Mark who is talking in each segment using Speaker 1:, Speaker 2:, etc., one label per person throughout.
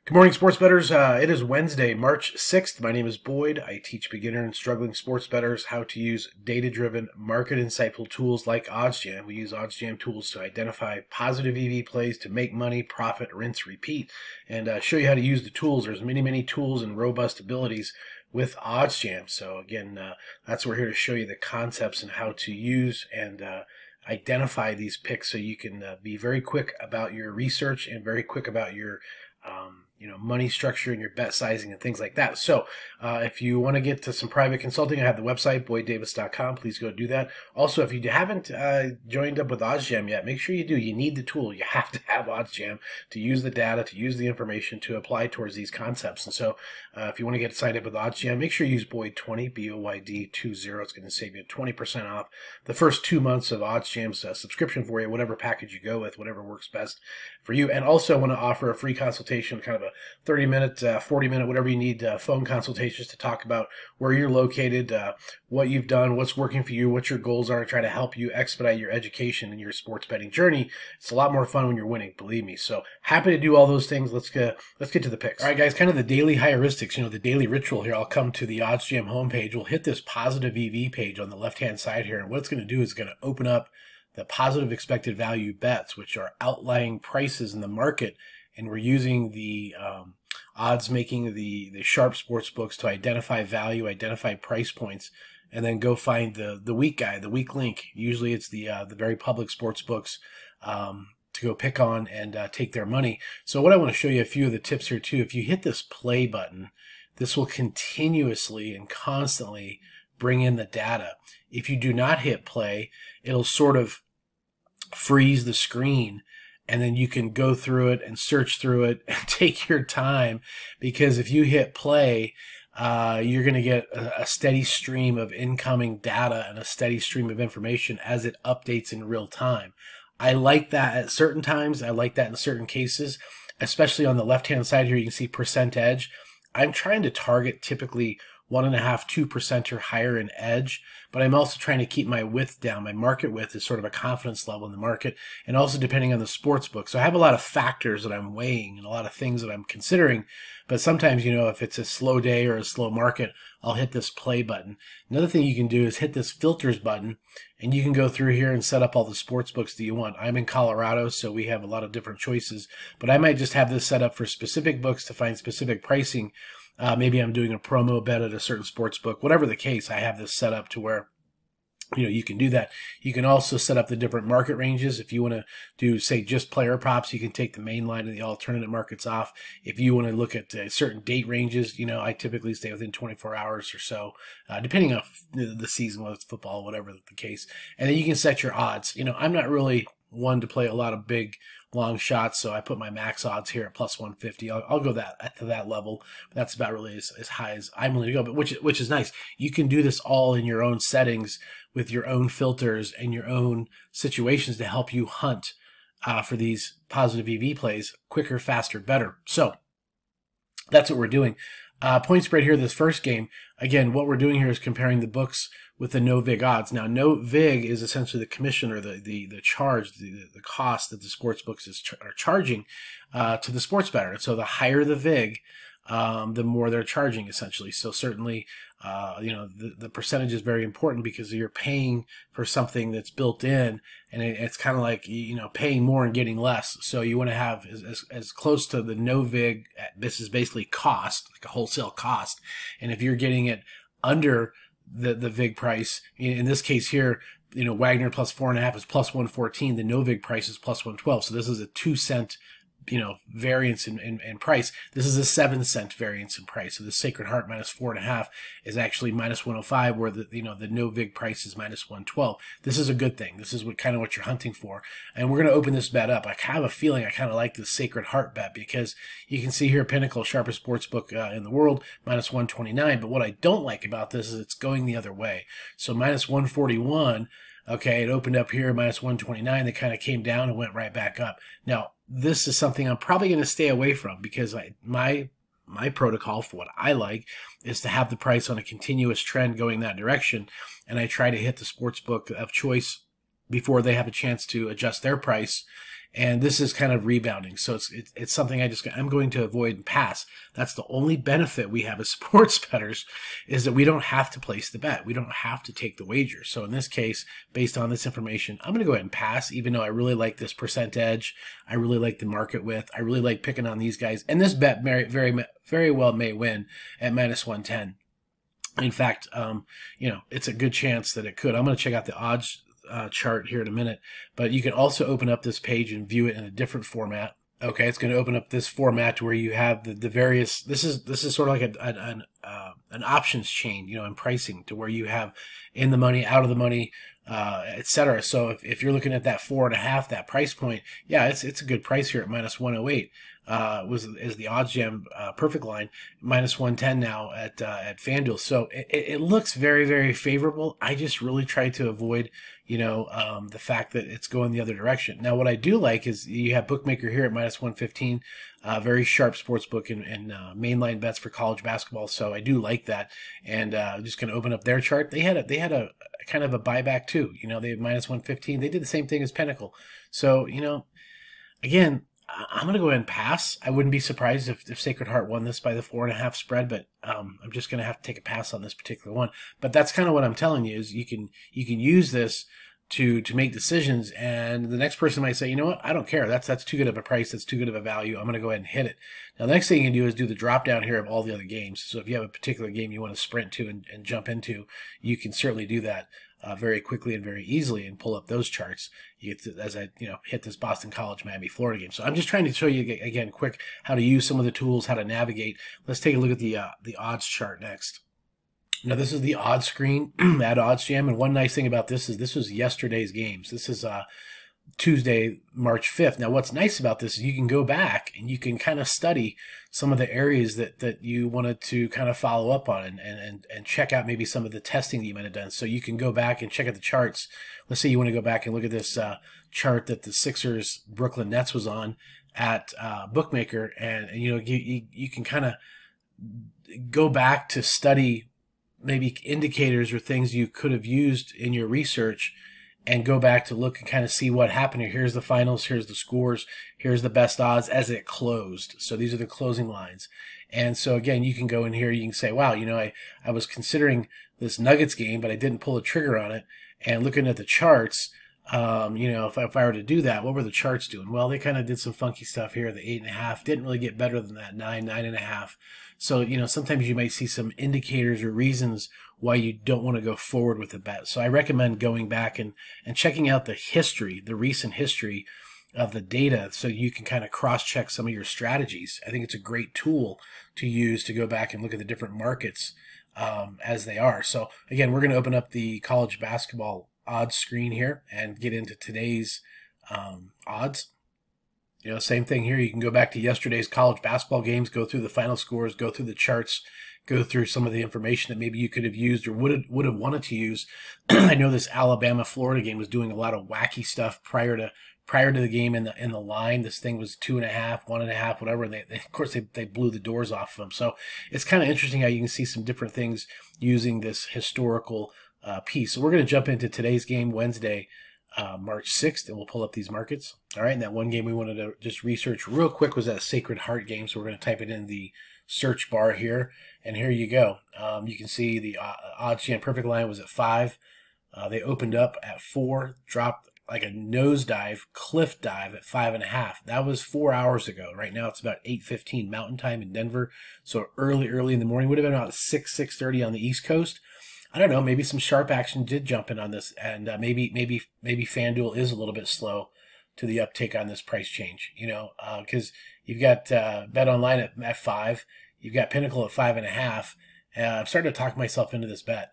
Speaker 1: Good morning, sports bettors. It is Wednesday, March 6th. My name is Boyd. I teach beginner and struggling sports bettors how to use data-driven, market-insightful tools like OddsJam. We use OddsJam tools to identify positive EV plays to make money, profit, rinse, repeat, and show you how to use the tools. There's many tools and robust abilities with OddsJam. So again, that's what we're here to show you the concepts and how to use and identify these picks so you can be very quick about your research and very quick about your money structure and your bet sizing and things like that. So if you want to get to some private consulting, I have the website, boyddavis.com. Please go do that. Also, if you haven't joined up with OddsJam yet, make sure you do. You need the tool. You have to have OddsJam to use the data, to use the information, to apply towards these concepts. And so if you want to get signed up with OddsJam, make sure you use Boyd20, B-O-Y-D-20. It's going to save you 20% off the first 2 months of OddsJam's subscription for you, whatever package you go with, whatever works best for you. And also want to offer a free consultation, kind of a 30-minute, 40-minute, whatever you need, phone consultations to talk about where you're located, what you've done, what's working for you, what your goals are, to try to help you expedite your education and your sports betting journey. It's a lot more fun when you're winning, believe me. So happy to do all those things. Let's get to the picks. All right, guys, kind of the daily heuristics, the daily ritual here. I'll come to the OddsJam homepage. We'll hit this positive EV page on the left-hand side here, and what it's going to do is going to open up the positive expected value bets, which are outlying prices in the market. And we're using the odds making, the sharp sports books to identify value, identify price points, and then go find the weak guy, the weak link. Usually it's the very public sports books to go pick on and take their money. So what I want to show you a few of the tips here too. If you hit this play button, this will continuously and constantly bring in the data. If you do not hit play, it'll sort of freeze the screen, and then you can go through it and search through it and take your time, because if you hit play, you're going to get a steady stream of incoming data and a steady stream of information as it updates in real time. I like that at certain times. I like that in certain cases, especially on the left-hand side here. You can see percent edge. I'm trying to target typically 1.5–2% or higher in edge, but I'm also trying to keep my width down. My market width is sort of a confidence level in the market, and also depending on the sports book. So I have a lot of factors that I'm weighing and a lot of things that I'm considering, but sometimes, if it's a slow day or a slow market, I'll hit this play button. Another thing you can do is hit this filters button, and you can go through here and set up all the sports books that you want. I'm in Colorado, so we have a lot of different choices, but I might just have this set up for specific books to find specific pricing. Maybe I'm doing a promo bet at a certain sports book. Whatever the case, I have this set up to where you can do that. You can also set up the different market ranges. If you want to do, say, just player props, you can take the main line and the alternate markets off. If you want to look at certain date ranges, I typically stay within 24 hours or so, depending on the season, whether it's football, whatever the case. And then you can set your odds. I'm not really one to play a lot of big long shots, so I put my max odds here at plus 150. I'll go to that level, but that's about really as high as I'm willing to go, but which is nice. You can do this all in your own settings with your own filters and your own situations to help you hunt for these positive EV plays quicker, faster, better. So that's what we're doing. Point spread here, this first game. Again, what we're doing here is comparing the books with the no vig odds. Now, no vig is essentially the commission or the charge, the cost that the sports books are charging to the sports bettor. And so the higher the vig, the more they're charging, essentially. So certainly, the percentage is very important, because you're paying for something that's built in, and it's kind of like, paying more and getting less. So you want to have as close to the no vig. This is basically cost, like a wholesale cost. And if you're getting it under the vig price, in this case here, Wagner plus 4.5 is plus 114. The no vig price is plus 112. So this is a 2-cent variance in price. This is a 7-cent variance in price. So the Sacred Heart minus 4.5 is actually minus 105, where the no vig price is minus 112. This is a good thing. This is what you're hunting for. And we're going to open this bet up. I have a feeling I kind of like the Sacred Heart bet, because you can see here Pinnacle, sharpest sports book in the world, minus 129. But what I don't like about this is it's going the other way. So minus 141. Okay, it opened up here, minus 129. They kind of came down and went right back up. Now, this is something I'm probably going to stay away from, because my protocol for what I like is to have the price on a continuous trend going that direction, and I try to hit the sports book of choice before they have a chance to adjust their price and this is kind of rebounding. So it's something I'm going to avoid and pass. That's the only benefit we have as sports bettors, is that we don't have to place the bet. We don't have to take the wager. So in this case, based on this information, I'm going to go ahead and pass, even though I really like this percent edge. I really like the market width. I really like picking on these guys. And this bet very well may win at -110. In fact, it's a good chance that it could. I'm going to check out the odds chart here in a minute, but you can also open up this page and view it in a different format. Okay, it's going to open up this format to where you have the various. This is sort of like an options chain, in pricing, to where you have in the money, out of the money, etc. So if you're looking at that 4.5, that price point, yeah, it's a good price here at -108. Is the OddsJam perfect line, -110 now at FanDuel. So it looks very, very favorable. I just really try to avoid, the fact that it's going the other direction. Now, what I do like is you have Bookmaker here at -115, very sharp sports book and mainline bets for college basketball. So I do like that. And I'm just going to open up their chart. They had a kind of a buyback too. They had -115. They did the same thing as Pinnacle. So, again, I'm going to go ahead and pass. I wouldn't be surprised if Sacred Heart won this by the 4.5 spread, but I'm just going to have to take a pass on this particular one. But that's kind of what I'm telling you, is you can use this to make decisions, and the next person might say, you know what, I don't care. That's too good of a price. That's too good of a value. I'm going to go ahead and hit it. Now, the next thing you can do is do the drop down here of all the other games. So if you have a particular game you want to sprint to and jump into, you can certainly do that very quickly and very easily and pull up those charts. You get to, as I hit this Boston College Miami Florida game. So I'm just trying to show you again quick how to use some of the tools, how to navigate. Let's take a look at the odds chart next. Now, this is the odds screen at OddsJam, and one nice thing about this is this was yesterday's games. This is Tuesday, March 5th. Now, what's nice about this is you can go back and you can kind of study some of the areas that you wanted to kind of follow up on and check out maybe some of the testing that you might have done. So you can go back and check out the charts. Let's say you want to go back and look at this chart that the Sixers Brooklyn Nets was on at Bookmaker, and you can kind of go back to study maybe indicators or things you could have used in your research, and go back to look and kind of see what happened here. Here's the finals, here's the scores, here's the best odds as it closed. So these are the closing lines. And so again, you can go in here, you can say, wow, I was considering this Nuggets game, but I didn't pull a trigger on it. And looking at the charts, if I were to do that, what were the charts doing? Well, they kind of did some funky stuff here. The 8.5 didn't really get better than that 9.5. So, sometimes you might see some indicators or reasons why you don't want to go forward with the bet. So I recommend going back and checking out the history, the recent history of the data, so you can kind of cross-check some of your strategies. I think it's a great tool to use to go back and look at the different markets as they are. So again, we're going to open up the college basketball odds screen here and get into today's odds. Same thing here. You can go back to yesterday's college basketball games, go through the final scores, go through the charts, go through some of the information that maybe you could have used or would have wanted to use. I know this Alabama-Florida game was doing a lot of wacky stuff prior to the game in the line. This thing was 2.5, 1.5, whatever. And of course they blew the doors off of them. So it's kind of interesting how you can see some different things using this historical piece. So we're going to jump into today's game, Wednesday, March 6th, and we'll pull up these markets. All right, and that one game we wanted to just research real quick was that Sacred Heart game. So we're going to type it in the search bar here, and here you go. You can see the OddsJam perfect line was at 5. They opened up at 4, dropped like a nosedive, cliff dive at 5.5. That was 4 hours ago. Right now it's about 8:15 Mountain Time in Denver. So early in the morning. Would have been about 6:30 on the East Coast. I don't know, maybe some sharp action did jump in on this, and maybe FanDuel is a little bit slow to the uptake on this price change, because you've got Bet Online at 5, you've got Pinnacle at 5.5. I'm starting to talk myself into this bet,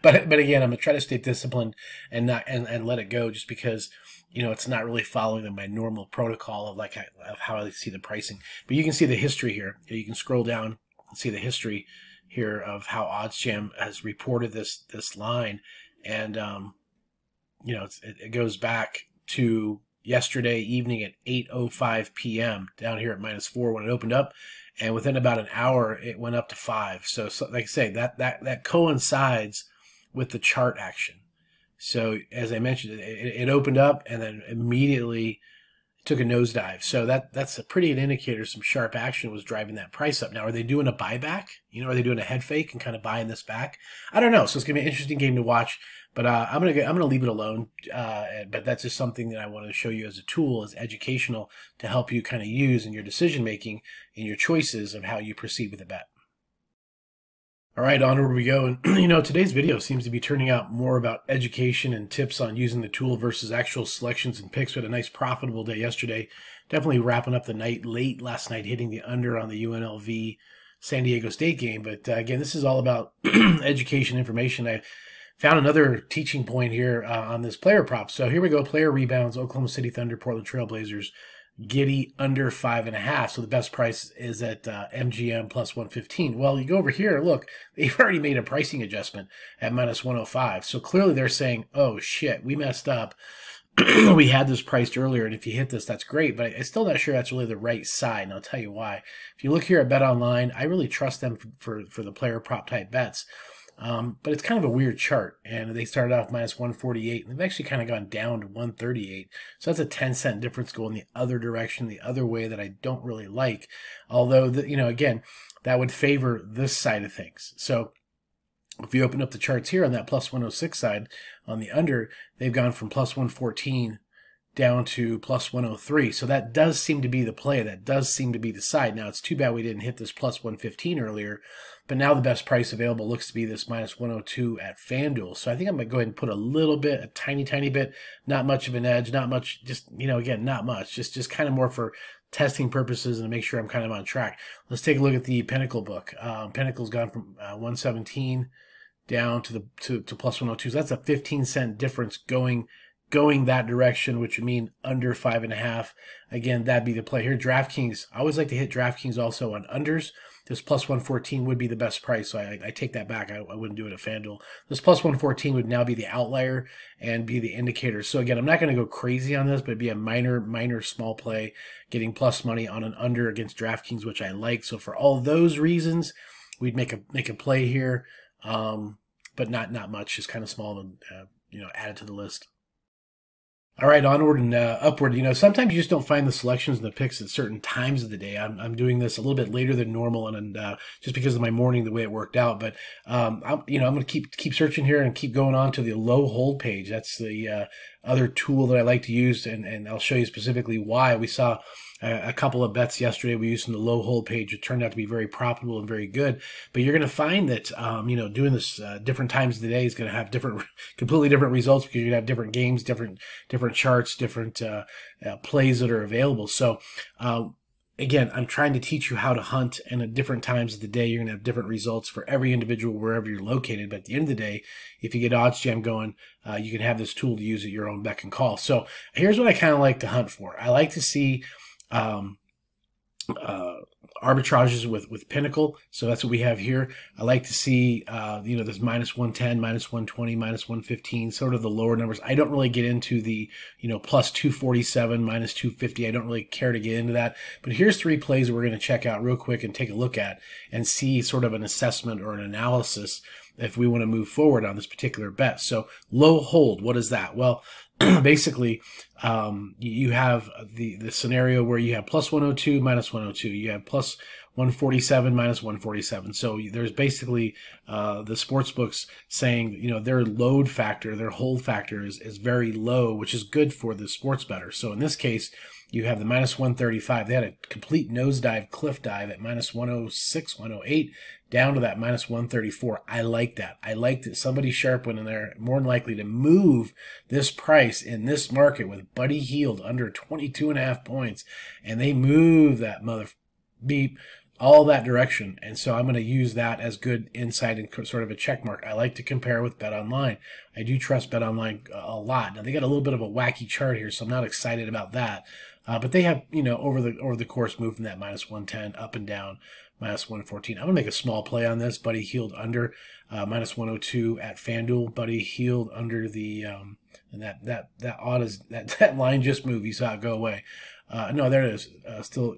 Speaker 1: but again, I'm gonna try to stay disciplined and not and let it go, just because it's not really following my normal protocol of how I see the pricing. But you can see the history here. You can scroll down and see the history here of how OddsJam has reported this line, and it goes back to yesterday evening at 8:05 p.m. down here at -4 when it opened up, and within about an hour it went up to 5. So like I say, that coincides with the chart action. So as I mentioned, it opened up and then immediately took a nosedive. So that's a pretty good indicator. Some sharp action was driving that price up. Now, are they doing a buyback? Are they doing a head fake and kind of buying this back? I don't know. So it's gonna be an interesting game to watch. But I'm gonna leave it alone. But that's just something that I want to show you as a tool, as educational, to help you kind of use in your decision making, in your choices of how you proceed with a bet. All right, onward we go. And today's video seems to be turning out more about education and tips on using the tool versus actual selections and picks. We had a nice profitable day yesterday. Definitely wrapping up the night late last night, hitting the under on the UNLV San Diego State game. But again, this is all about education information. I found another teaching point here on this player prop. So here we go. Player rebounds, Oklahoma City Thunder, Portland Trail Blazers. Giddy under 5.5. So the best price is at MGM plus 115. Well, you go over here, look, they've already made a pricing adjustment at minus 105. So clearly they're saying, oh shit, we messed up. We had this priced earlier, and if you hit this, that's great. But I'm still not sure that's really the right side, and I'll tell you why. If you look here at Bet Online, I really trust them for the player prop type bets. But it's kind of a weird chart, and they started off minus 148, and they've actually kind of gone down to 138. So that's a 10-cent difference going the other direction, the other way that I don't really like. Although, again, that would favor this side of things. So if you open up the charts here on that plus 106 side, on the under, they've gone from plus 114 down to plus 103. So that does seem to be the play. That does seem to be the side. Now, it's too bad we didn't hit this plus 115 earlier, but now the best price available looks to be this minus 102 at FanDuel. So I think I'm going to go ahead and put a little bit, a tiny, tiny bit, not much of an edge, not much, just, again, not much, just kind of more for testing purposes and to make sure I'm kind of on track. Let's take a look at the Pinnacle book. Pinnacle's gone from 117 down to plus 102. So that's a 15-cent difference going that direction, which would mean under 5.5. Again, that'd be the play here. DraftKings, I always like to hit DraftKings also on unders. This plus 114 would be the best price, so I take that back. I wouldn't do it at FanDuel. This plus 114 would now be the outlier and be the indicator. So again, I'm not going to go crazy on this, but it'd be a minor small play, getting plus money on an under against DraftKings, which I like. So for all those reasons, we'd make a play here, but not much, just kind of small and add it to the list. All right, onward and upward. Sometimes you just don't find the selections and the picks at certain times of the day. I'm doing this a little bit later than normal, and just because of my morning, the way it worked out. But I'm going to keep searching here and keep going on to the low hold page. That's the other tool that I like to use, and I'll show you specifically why. We saw a couple of bets yesterday we used in the low hold page. It turned out to be very profitable and very good. But you're going to find that doing this different times of the day is going to have completely different results, because you're going to have different games, different charts, different plays that are available. So again, I'm trying to teach you how to hunt, and at different times of the day, you're going to have different results for every individual wherever you're located. But at the end of the day, if you get OddsJam going, you can have this tool to use at your own beck and call. So here's what I kind of like to hunt for. I like to see arbitrages with Pinnacle. So that's what we have here. I like to see, this minus 110, minus 120, minus 115, sort of the lower numbers. I don't really get into the, plus 247, minus 250. I don't really care to get into that. But here's 3 plays we're going to check out real quick and take a look at and see sort of an assessment or an analysis if we want to move forward on this particular bet. So low hold, what is that? Well, basically, you have the scenario where you have plus 102, minus 102. You have plus 147, minus 147. So there's basically the sports books saying, their load factor, their hold factor is very low, which is good for the sports bettor. So in this case, you have the minus 135. They had a complete nosedive, cliff dive at minus 106, 108, down to that minus 134. I like that. I like that somebody sharp went in there, more than likely to move this price in this market with Buddy Hield under 22.5 points. And they move that mother beep all that direction. And so I'm going to use that as good insight and sort of a check mark. I like to compare with Bet Online. I do trust Bet Online a lot. Now they got a little bit of a wacky chart here, so I'm not excited about that. But they have, over the course moved from that minus 110 up and down, minus 114. I'm going to make a small play on this. Buddy Hield under minus 102 at FanDuel. Buddy Hield under the and that line just moved. You saw it go away. No, there it is. Still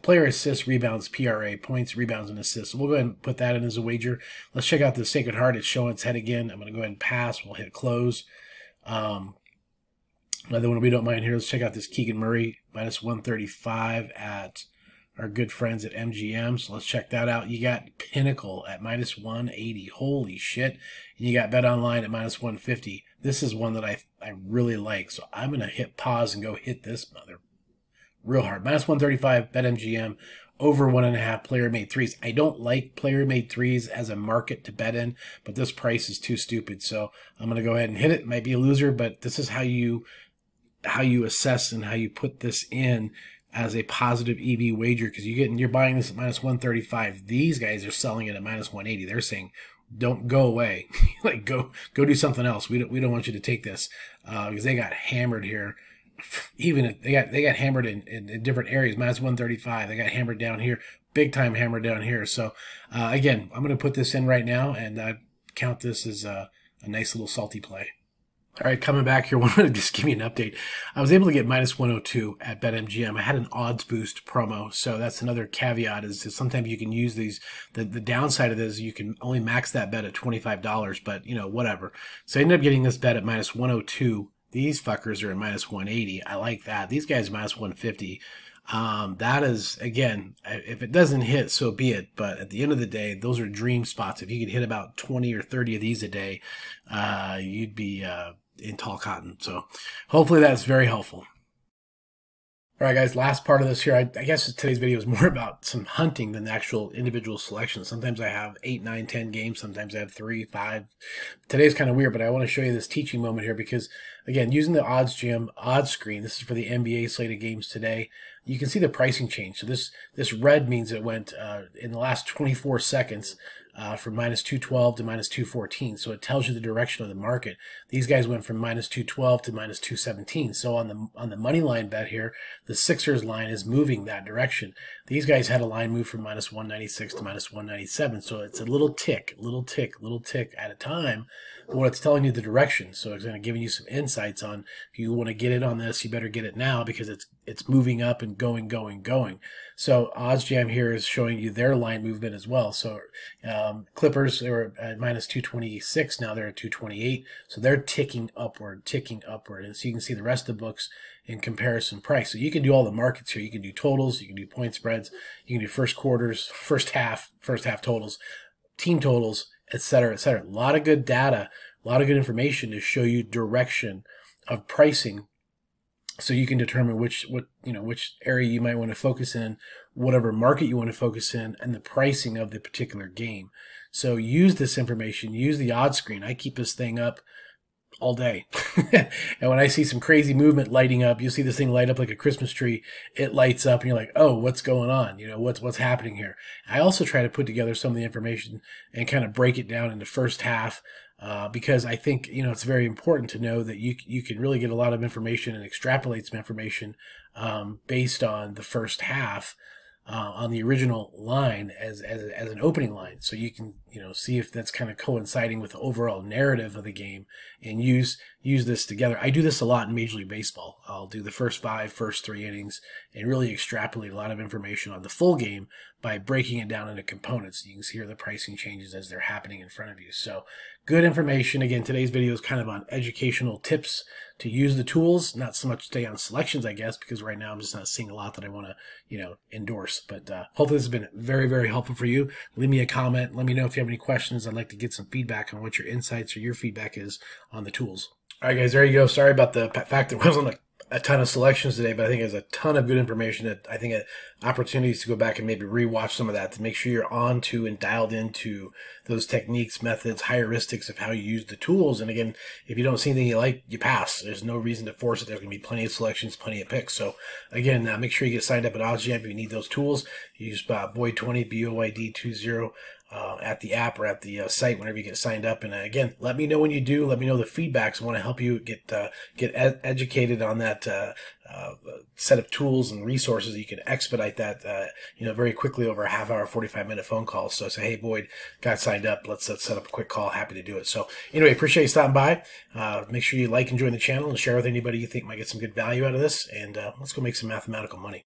Speaker 1: player assists, rebounds, PRA, points, rebounds, and assists. So we'll go ahead and put that in as a wager. Let's check out the Sacred Heart. It's showing its head again. I'm going to go ahead and pass. We'll hit close. Another one we don't mind here. Let's check out this Keegan Murray minus 135 at our good friends at MGM. So let's check that out. You got Pinnacle at minus 180. Holy shit. And you got Bet Online at minus 150. This is one that I really like. So I'm going to hit pause and go hit this mother real hard. Minus 135, Bet MGM, over 1.5 player-made threes. I don't like player-made threes as a market to bet in, but this price is too stupid. So I'm going to go ahead and hit it. It might be a loser, but this is how you assess and how you put this in as a positive EV wager, because you're buying this at minus 135. These guys are selling it at minus 180. They're saying, don't go away. Like go do something else. We don't want you to take this, because they got hammered here. Even if they got hammered in different areas. Minus 135. They got hammered down here. Big time hammered down here. So again, I'm going to put this in right now and count this as a nice little salty play. All right, coming back here, I wanted to just give you an update. I was able to get minus 102 at BetMGM. I had an odds boost promo, so that's another caveat is that sometimes you can use these. The downside of this is you can only max that bet at $25, but, you know, whatever. So I ended up getting this bet at minus 102. These fuckers are at minus 180. I like that. These guys are minus 150. That is, again, if it doesn't hit, so be it. But at the end of the day, those are dream spots. If you could hit about 20 or 30 of these a day, you'd be in tall cotton. So hopefully that's very helpful. All right, guys, last part of this here. I guess today's video is more about some hunting than the actual individual selection. Sometimes I have 8, 9, 10 games. Sometimes I have 3, 5. Today's kind of weird, but I want to show you this teaching moment here because, again, using the OddsJam odds screen, this is for the NBA slate of games today, you can see the pricing change. So this red means it went in the last 24 seconds from minus 212 to minus 214. So it tells you the direction of the market. These guys went from minus 212 to minus 217. So on the money line bet here, the Sixers line is moving that direction. These guys had a line move from minus 196 to minus 197. So it's a little tick at a time. But what it's telling you the direction. So it's going to give you some insights on if you want to get in on this, you better get it now because it's moving up and going. So OddsJam here is showing you their line movement as well. So Clippers, they were at minus 226. Now they're at 228. So they're ticking upward. And so you can see the rest of the books in comparison price. So you can do all the markets here. You can do totals. You can do point spreads. You can do first quarters, first half totals, team totals, etc., etc. A lot of good data, a lot of good information to show you direction of pricing, so you can determine which area you might want to focus in, whatever market you want to focus in, and the pricing of the particular game. So use this information, use the odds screen. I keep this thing up all day. And when I see some crazy movement lighting up, you'll see this thing light up like a Christmas tree. It lights up and you're like, oh, what's going on? You know, what's happening here? I also try to put together some of the information and kind of break it down into first half, because I think, you know, it's very important to know that you can really get a lot of information and extrapolate some information based on the first half on the original line as an opening line. So you can, you know, see if that's kind of coinciding with the overall narrative of the game and use this together. I do this a lot in Major League Baseball. I'll do the first 3 innings and really extrapolate a lot of information on the full game by breaking it down into components. You can see here the pricing changes as they're happening in front of you. So good information. Again, today's video is kind of on educational tips to use the tools, not so much stay on selections, I guess, because right now I'm just not seeing a lot that I want to, you know, endorse. But hopefully this has been very, very helpful for you. Leave me a comment. Let me know if you have any questions. I'd like to get some feedback on what your insights or your feedback is on the tools. All right, guys, there you go. Sorry about the fact that it wasn't a ton of selections today, but I think there's a ton of good information that I think opportunities to go back and maybe rewatch some of that to make sure you're on to and dialed into those techniques, methods, heuristics of how you use the tools. And again, if you don't see anything you like, you pass. There's no reason to force it. There's going to be plenty of selections, plenty of picks. So again, make sure you get signed up at OddsJam if you need those tools. Use Boyd20, BOYD20 at the app or at the site whenever you get signed up. And again, let me know when you do. Let me know the feedbacks. I want to help you get educated on that set of tools and resources. You can expedite that very quickly over a half-hour, 45-minute phone call. So say, hey, Boyd, got signed up. Let's set up a quick call. Happy to do it. So anyway, appreciate you stopping by. Make sure you like and join the channel and share with anybody you think might get some good value out of this. And let's go make some mathematical money.